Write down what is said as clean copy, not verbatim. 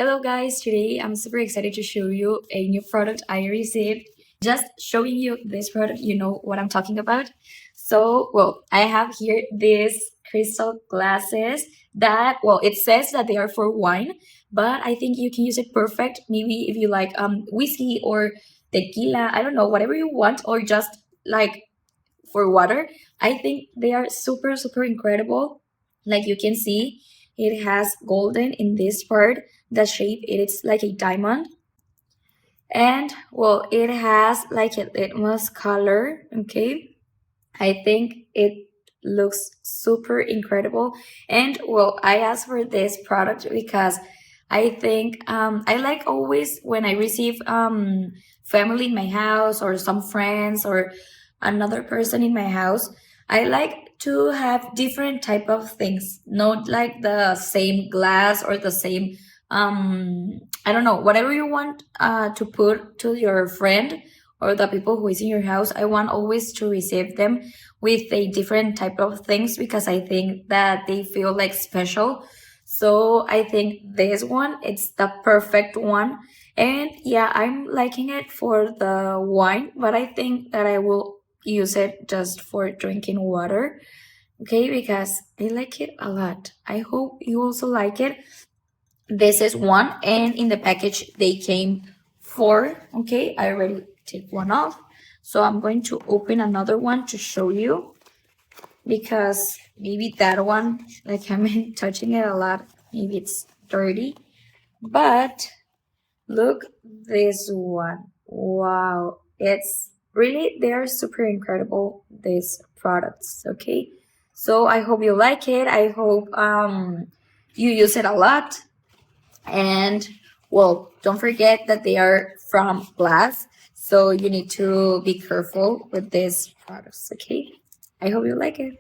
Hello guys, today I'm super excited to show you a new product I received. Just showing you this product, you know what I'm talking about. I have here these crystal glasses that, it says that they are for wine, but I think you can use it perfect. Maybe if you like whiskey or tequila, I don't know, whatever you want, or just like for water. I think they are super incredible. Like you can see, it has golden in this part. The shape it is like a diamond, and it has like a litmus color. Okay, I think it looks super incredible. And I asked for this product because I think I like always when I receive family in my house or some friends or another person in my house, I like to have different type of things, not like the same glass or the same I don't know, whatever you want to put to your friend or the people who is in your house. I want always to receive them with a different type of things because I think that they feel like special. So I think this one, it's the perfect one. And yeah, I'm liking it for the wine, but I think that I will use it just for drinking water. Okay, because I like it a lot. I hope you also like it. This is one, and in the package they came four. Okay, I already take one off. So I'm going to open another one to show you because maybe that one, like I'm touching it a lot, maybe it's dirty. But look this one. Wow, it's really, they're super incredible, these products. Okay, so I hope you like it. I hope you use it a lot. And don't forget that they are from glass, so you need to be careful with these products. Okay, I hope you like it.